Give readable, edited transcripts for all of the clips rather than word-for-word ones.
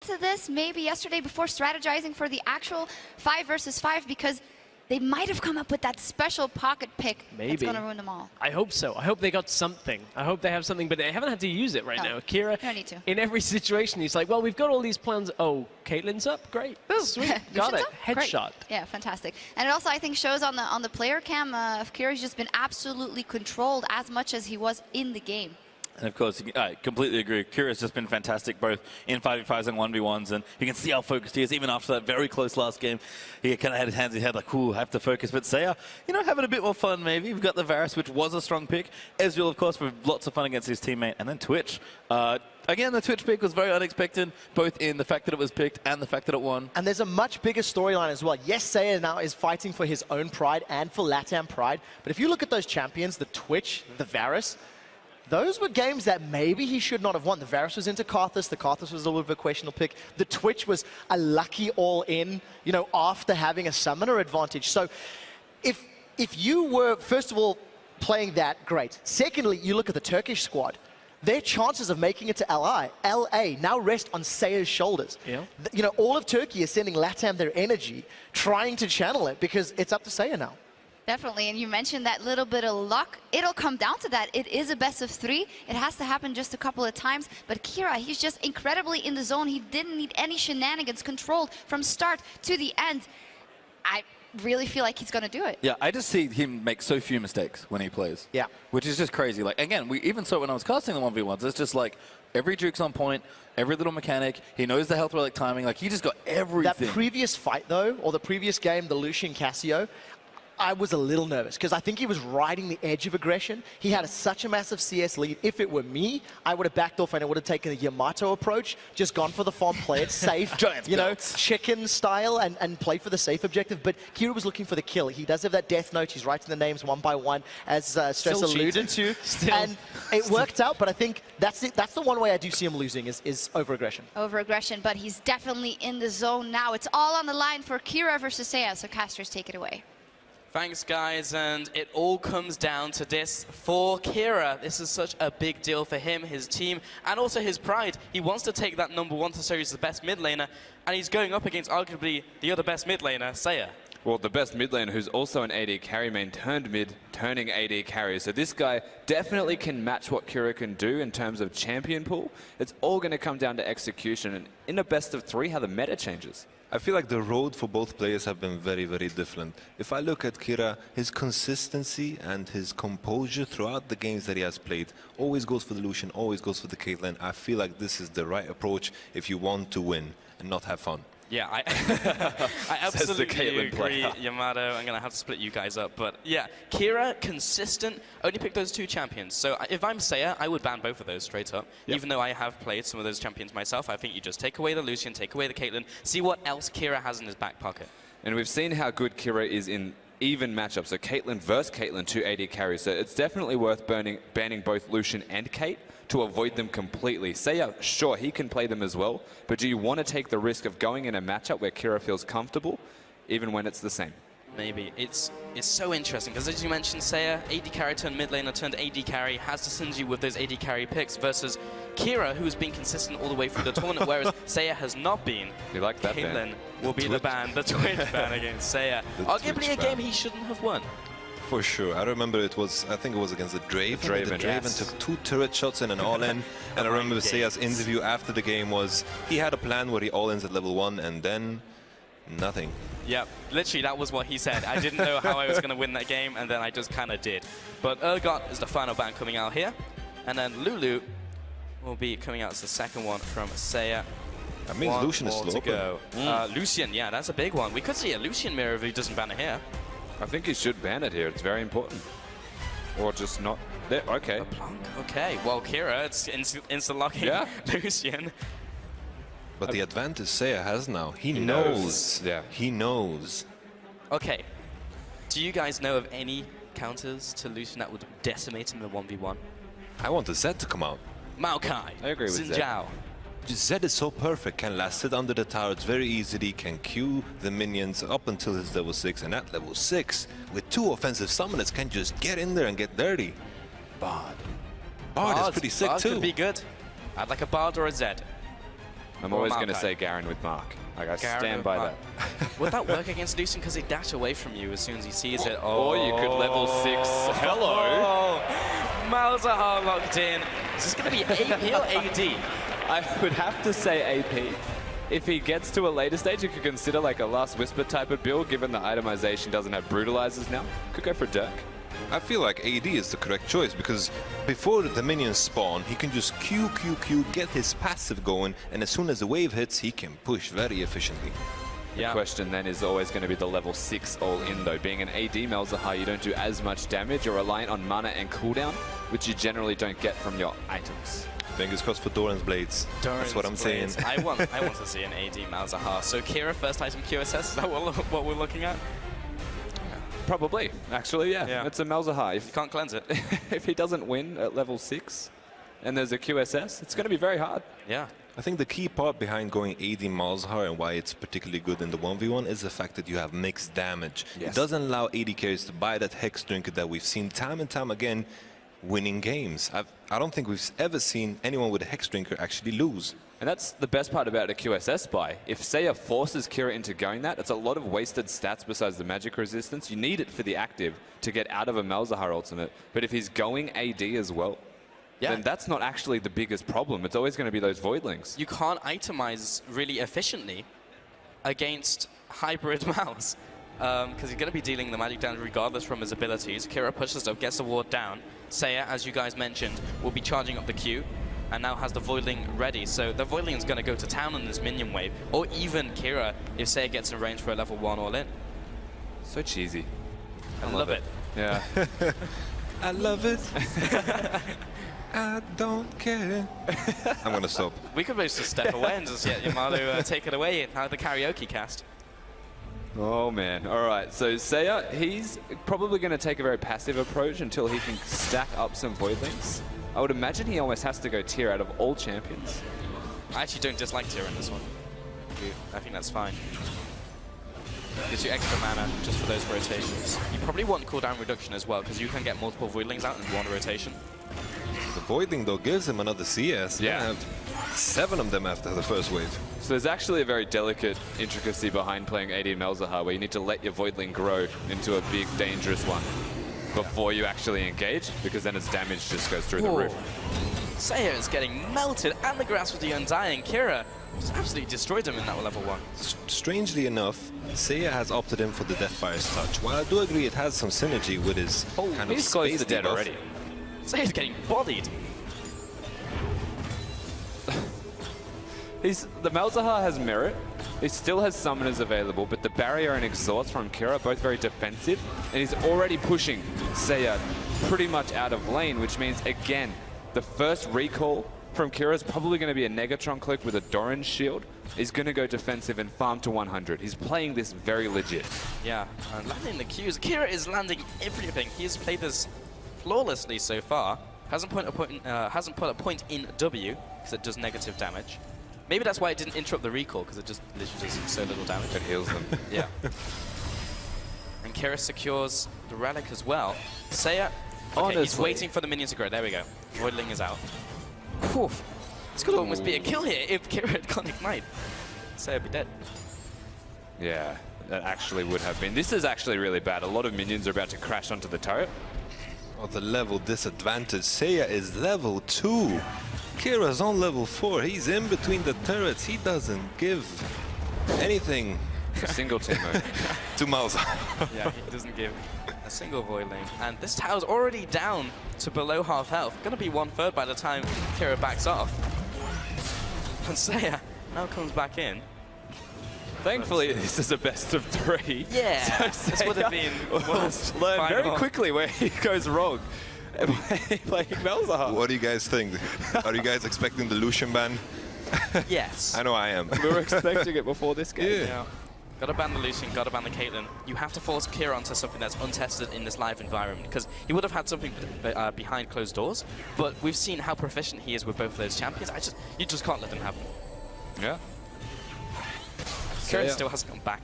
into this maybe yesterday before strategizing for the actual 5 versus 5 because they might have come up with that special pocket pick that's going to ruin them all. I hope so. I hope they got something. I hope they have something, but they haven't had to use it right now. Kira, don't need to. in every situation, he's like, well, we've got all these plans. Oh, Caitlyn's up? Great. Ooh, sweet. Got it. Headshot. Great. Yeah, fantastic. And it also, I think, shows on the player cam of Kira's just been absolutely controlled as much as he was in the game. And of course, I completely agree. Kira's just been fantastic, both in 5v5s and 1v1s, and you can see how focused he is. Even after that very close last game, he kind of had his hands in his head, like, ooh, I have to focus. But Seiya, you know, having a bit more fun, maybe. We've got the Varus, which was a strong pick. Ezreal, of course, with lots of fun against his teammate. And then Twitch. Again, the Twitch pick was very unexpected, both in the fact that it was picked and the fact that it won. And there's a much bigger storyline as well. Yes, Seiya now is fighting for his own pride and for LATAM pride. But if you look at those champions, the Twitch, the Varus, those were games that maybe he should not have won. The Varus was into Karthus. The Karthus was a little bit of a questionable pick. The Twitch was a lucky all-in, you know, after having a summoner advantage. So if you were, first of all, playing that, great. Secondly, you look at the Turkish squad. Their chances of making it to LA now rest on Seiya's shoulders. Yeah. You know, all of Turkey is sending LATAM their energy, trying to channel it because it's up to Seiya now. Definitely, and you mentioned that little bit of luck. It'll come down to that. It is a best of 3. It has to happen just a couple of times. But Kira, he's just incredibly in the zone. He didn't need any shenanigans, controlled from start to the end. I really feel like he's going to do it. Yeah, I just see him make so few mistakes when he plays. Yeah. Which is just crazy. Like, again, we even saw when I was casting the 1v1s, it's just like every juke's on point, every little mechanic. He knows the health relic timing. Like, he just got everything. That previous fight, though, or the previous game, the Lucian Cassio, I was a little nervous because I think he was riding the edge of aggression. He had such a massive CS lead. If it were me, I would have backed off and I would have taken the Yamato approach, just gone for the farm, play it safe, you know, chicken style and play for the safe objective. But Kira was looking for the kill. He does have that death note. He's writing the names one by one, as Stress alluded to. And it worked out, but I think that's the one way I do see him losing is over-aggression. Over-aggression, but he's definitely in the zone now. It's all on the line for Kira versus Seiya, so casters, take it away. Thanks, guys, and it all comes down to this for Kira. This is such a big deal for him, his team, and also his pride. He wants to take that #1 to show he's the best mid laner, and he's going up against arguably the other best mid laner, Seiya. Well, the best mid laner who's also an AD carry main turned mid, turning AD carry. So this guy definitely can match what Kira can do in terms of champion pool. It's all going to come down to execution, and in a best of 3, how the meta changes. I feel like the road for both players have been very, very different. If I look at Kira, his consistency and his composure throughout the games that he has played always goes for the Lucian, always goes for the Caitlyn. I feel like this is the right approach if you want to win and not have fun. Yeah, I absolutely agree, Yamato. I'm going to have to split you guys up. But yeah, Kira, consistent, only picked those 2 champions. So if I'm Seiya, I would ban both of those straight up. Yep. Even though I have played some of those champions myself, I think you just take away the Lucian, take away the Caitlyn, see what else Kira has in his back pocket. And we've seen how good Kira is in even matchups. So Caitlyn versus Caitlyn, 2 AD carries. So it's definitely worth banning both Lucian and Kate to avoid them completely. Seiya, sure, he can play them as well, but do you want to take the risk of going in a matchup where Kira feels comfortable, even when it's the same? Maybe. It's so interesting, because as you mentioned, Seiya, AD carry turned mid laner, turned AD carry, has the synergy with those AD carry picks, versus Kira, who's been consistent all the way through the tournament, whereas Seiya has not been. You like that Caitlyn ban? will be the ban, the Twitch ban against Seiya. Arguably a game he shouldn't have won. For sure. I remember it was, I think it was against the Draven. The Draven took 2 turret shots in an all-in. And I remember Seiya's interview after the game was, he had a plan where he all-ins at level 1 and then nothing. Yeah, literally that was what he said. I didn't know how I was going to win that game, and then I just kind of did. But Urgot is the final ban coming out here. And then Lulu will be coming out as the second one from Seiya. That means Lucian is slow to go. Lucian, yeah, that's a big one. We could see a Lucian mirror if he doesn't ban it here. I think he should ban it here. It's very important. Or just not. There. Okay. Okay. Well, Kira, it's instant locking Lucian. But the advantage Seiya has now, he knows. Yeah. He knows. Okay. Do you guys know of any counters to Lucian that would decimate him in the 1v1? I want the Zed to come out. Maokai. I agree with Xin Zed. Zhao. Zed is so perfect, can last sit under the towers very easily, can queue the minions up until his level 6, and at level 6, with 2 offensive summoners, can just get in there and get dirty. Bard is pretty sick Bard too. Could be good. I'd like a Bard or a Zed. I'm Or always going to Maokai. say Garen with Mark. Like, I Garen stand with by Mark. that. Would that work against Lucian? Because he'd dash away from you as soon as he sees it. Or you could level 6. Hello. Oh, Malzahar locked in. Is this going to be AP or AD? I would have to say AP. If he gets to a later stage, you could consider like a Last Whisper type of build, given the itemization doesn't have brutalizers now. Could go for Dirk. I feel like AD is the correct choice because before the minions spawn, he can just Q, get his passive going, and as soon as the wave hits, he can push very efficiently. The question then is always going to be the level 6 all-in though. Being an AD Malzahar, you don't do as much damage. You're reliant on mana and cooldown, which you generally don't get from your items. Fingers crossed for Doran's Blades. That's what I'm saying. I want to see an AD Malzahar. So Kira, first item QSS, is that what we're looking at? Probably, actually, yeah. It's a Malzahar. You can't cleanse it. If he doesn't win at level 6 and there's a QSS, it's going to be very hard. Yeah. I think the key part behind going AD Malzahar and why it's particularly good in the 1v1 is the fact that you have mixed damage. Yes. It doesn't allow AD carries to buy that Hex Drinker that we've seen time and time again winning games. I don't think we've ever seen anyone with a Hex Drinker actually lose. And that's the best part about a QSS buy. If Seiya forces Kira into going that, it's a lot of wasted stats besides the magic resistance. You need it for the active to get out of a Malzahar ultimate. But if he's going AD as well, then that's not actually the biggest problem. It's always going to be those Voidlings. You can't itemize really efficiently against hybrid Malz. Because he's going to be dealing the magic damage regardless from his abilities. Kira pushes up, gets the ward down. Seiya, as you guys mentioned, will be charging up the Q and now has the Voidling ready. So the Voidling is going to go to town on this minion wave, or even Kira if Seiya gets in range for a level 1 all in. So cheesy. I love it. Yeah. I love it. I don't care. I'm going to stop. We could just step away and just let Yamalu take it away and have the karaoke cast. Oh man, all right, so Seiya, he's probably going to take a very passive approach until he can stack up some Voidlings. I would imagine he almost has to go tier out of all champions. I actually don't dislike tier in this one. I think that's fine. Gives you extra mana just for those rotations. You probably want cooldown reduction as well, because you can get multiple Voidlings out in one rotation. The Voidling, though, gives him another CS. Yeah. I have 7 of them after the first wave. So there's actually a very delicate intricacy behind playing AD Malzahar, where you need to let your Voidling grow into a big, dangerous one before you actually engage, because then its damage just goes through the roof. Seiya is getting melted, and the grass with the Undying. Kira just absolutely destroyed him in that level 1. Strangely enough, Seiya has opted in for the Deathfire's touch. While I do agree it has some synergy with his kind of He's close space to dead debuff. already. Seiya's getting bodied. The Malzahar has merit. He still has summoners available, but the barrier and exhaust from Kira are both very defensive, and he's already pushing Seiya pretty much out of lane, which means, again, the first recall from Kira is probably going to be a Negatron Cloak with a Doran shield. He's going to go defensive and farm to 100. He's playing this very legit. Yeah, and landing the Qs. Kira is landing everything. He's played this flawlessly so far. Hasn't put a point in W, because it does negative damage. Maybe that's why it didn't interrupt the recall, because it just literally does so little damage. It heals them. Yeah. And Kira secures the relic as well. Seiya, okay, he's waiting for the minions to grow. There we go. Voidling is out. Whew. This could almost be a kill here if Kira had gone Ignite. Seiya would be dead. Yeah, that actually would have been. This is actually really bad. A lot of minions are about to crash onto the turret. Oh, the level disadvantage. Seiya is level 2. Kira's on level 4. He's in between the turrets. He doesn't give anything Single teamer. to Malzahar. Yeah, he doesn't give a single Voidling. And this tower's already down to below half health. Gonna be 1/3 by the time Kira backs off. And Seiya now comes back in. Thankfully, this is a best of 3. Yeah, So this would have been worst learn very final. quickly where he goes wrong. Playing Malzahar. What do you guys think? Are you guys expecting the Lucian ban? Yes. I know I am. We were expecting it before this game. Yeah. Gotta ban the Lucian, gotta ban the Caitlyn. You have to force Kira onto something that's untested in this live environment, because he would have had something behind closed doors, but we've seen how proficient he is with both of those champions. You just can't let them happen. Yeah. Kira still hasn't come back.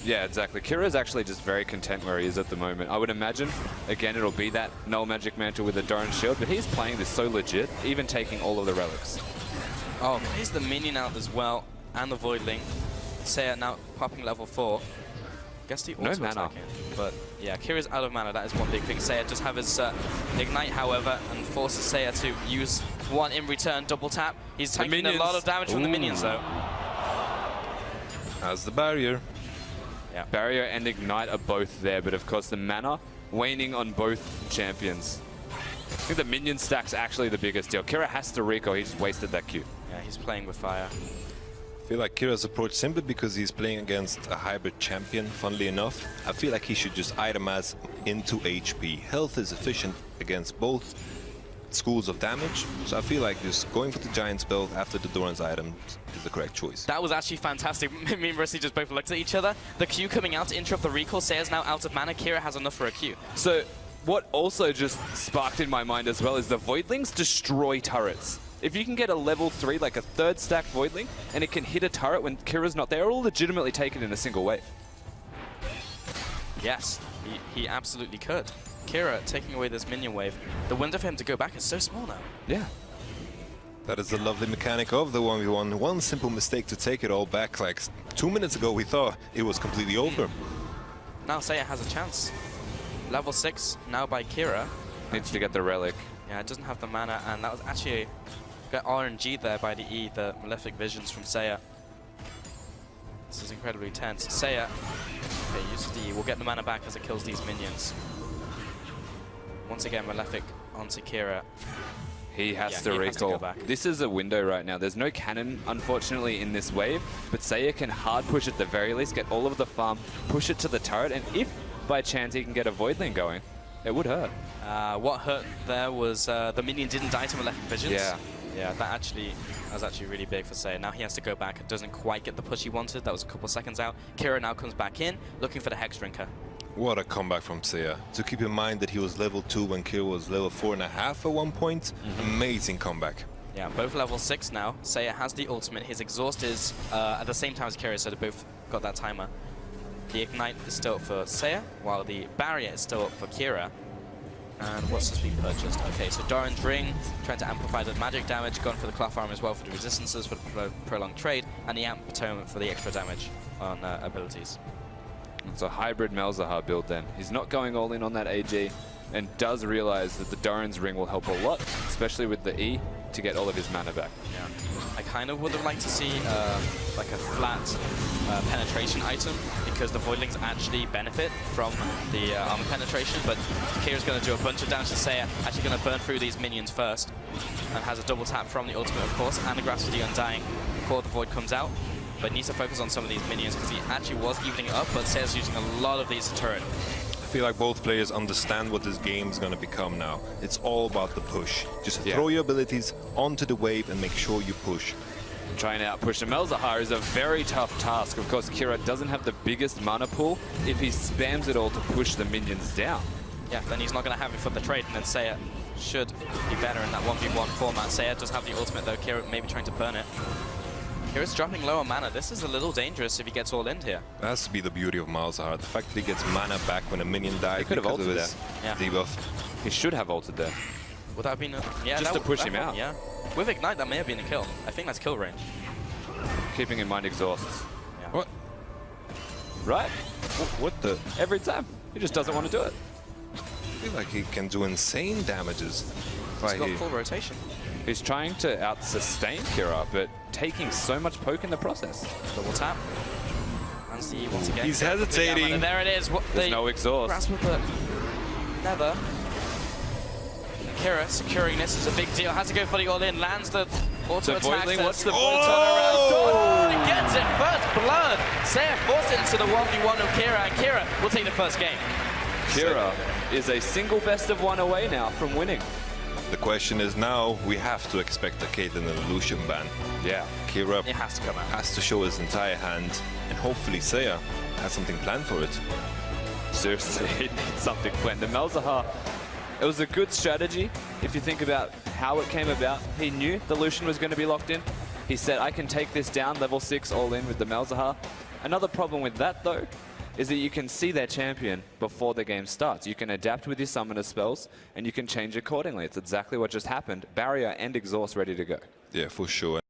Yeah, exactly. Kira's actually just very content where he is at the moment. I would imagine, again, it'll be that Null Magic Mantle with a Doran Shield, but he's playing this so legit, even taking all of the relics. Oh, plays the minion out as well, and the Voidling. Seiya now popping level 4. Guess the No auto mana. attacking. But yeah, Kira's out of mana. That is one big thing. Seiya does have his Ignite, however, and forces Seiya to use one in return. Double tap. He's taking a lot of damage from the minions, though. Has the barrier. Yeah. Barrier and Ignite are both there, but of course the mana waning on both champions. I think the minion stack's actually the biggest deal. Kira has to recall, he just wasted that Q. Yeah, he's playing with fire. I feel like Kira's approach simply because he's playing against a hybrid champion, funnily enough. I feel like he should just itemize into HP. Health is efficient against both schools of damage, so I feel like just going for the Giant's build after the Doran's item is the correct choice. That was actually fantastic. Me and Rusty just both looked at each other. The Q coming out to interrupt the recall. Seiya's now out of mana. Kira has enough for a Q. So what also just sparked in my mind as well is the Voidlings destroy turrets. If you can get a level 3, like a 3rd stack Voidling, and it can hit a turret when Kira's not there, it'll legitimately take it in a single wave. Yes, he absolutely could. Kira taking away this minion wave. The window for him to go back is so small now. Yeah. That is the lovely mechanic of the 1v1. One simple mistake to take it all back. Like 2 minutes ago, we thought it was completely over. Now Seiya has a chance. Level 6 now by Kira. Needs to get the relic. Yeah, it doesn't have the mana, and that was actually got RNG there by the E, the Malefic Visions from Seiya. This is incredibly tense. Seiya, okay, uses the E, will get the mana back as it kills these minions. Once again, Malefic onto Kira. He has to he recall. has to go back. This is a window right now. There's no cannon, unfortunately, in this wave, but Seiya can hard push at the very least, get all of the farm, push it to the turret, and if by chance he can get a Voidling going, it would hurt. What hurt there was the minion didn't die to Malefic Visions. Yeah. Yeah, that was actually really big for Seiya. Now he has to go back. It doesn't quite get the push he wanted. That was a couple of seconds out. Kira now comes back in, looking for the Hex Drinker. What a comeback from Seiya. To keep in mind that he was level 2 when Kira was level 4.5 at one point. Amazing comeback. Yeah, both level 6 now. Seiya has the ultimate. His exhaust is at the same time as Kira, so they both got that timer. The Ignite is still up for Seiya, while the Barrier is still up for Kira. And what's just been purchased? Okay, so Doran's Ring, trying to amplify the magic damage, gone for the Cloth Arm as well for the resistances, for the prolonged trade, and the Amp Atonement for the extra damage on abilities. It's a hybrid Malzahar build then. He's not going all in on that AG, and does realize that the Doran's Ring will help a lot, especially with the E, to get all of his mana back. Yeah. I kind of would have liked to see like a flat penetration item, because the Voidlings actually benefit from the armor penetration, but Kira's going to do a bunch of damage to Seiya, actually going to burn through these minions first, and has a double tap from the ultimate, of course, and the Grasp of the Undying before the Void comes out, but needs to focus on some of these minions, because he actually was evening it up, but Seiya's using a lot of these to turret. I feel like both players understand what this game is going to become now. It's all about the push. Just Yeah. throw your abilities onto the wave and make sure you push. Trying to outpush the Malzahar is a very tough task. Of course, Kira doesn't have the biggest mana pool if he spams it all to push the minions down. Yeah, then he's not going to have it for the trade, and then Seiya should be better in that 1v1 format. Seiya does have the ultimate, though. Kira maybe trying to burn it. Kira's dropping low on mana. This is a little dangerous if he gets all in here. That has to be the beauty of Malzahar. The fact that he gets mana back when a minion dies He could have because of ulted his there. Yeah. debuff. He should have ulted there. Would that have been a... Yeah, Just to push him out. Yeah. With Ignite, that may have been a kill. I think that's kill range. Keeping in mind exhausts. Yeah. What? Right? What the? Every time. He just doesn't want to do it. I feel like he can do insane damages. He's Right got here. full rotation. He's trying to out-sustain Kira, but taking so much poke in the process. Double tap. And see once again. He's Yeah, hesitating. and there it is. What There's the no exhaust. grasp of the nether. Kira securing this is a big deal. Has to go for the all-in. Lands the auto The attack. Voidling, what's the Oh! He gets it. First blood. Seiya forced it into the 1v1 of Kira, and Kira will take the first game. Kira is a single best of one away now from winning. The question is now, we have to expect a Caitlyn and a Lucian ban. Yeah. Kira It has to come out. has to show his entire hand, and hopefully Seiya has something planned for it. Seriously, he needs something planned. The Malzahar, it was a good strategy. If you think about how it came about, he knew the Lucian was going to be locked in. He said, I can take this down, level 6 all in with the Malzahar. Another problem with that, though, is that you can see their champion before the game starts. You can adapt with your summoner spells, and you can change accordingly. It's exactly what just happened. Barrier and exhaust ready to go. Yeah, for sure.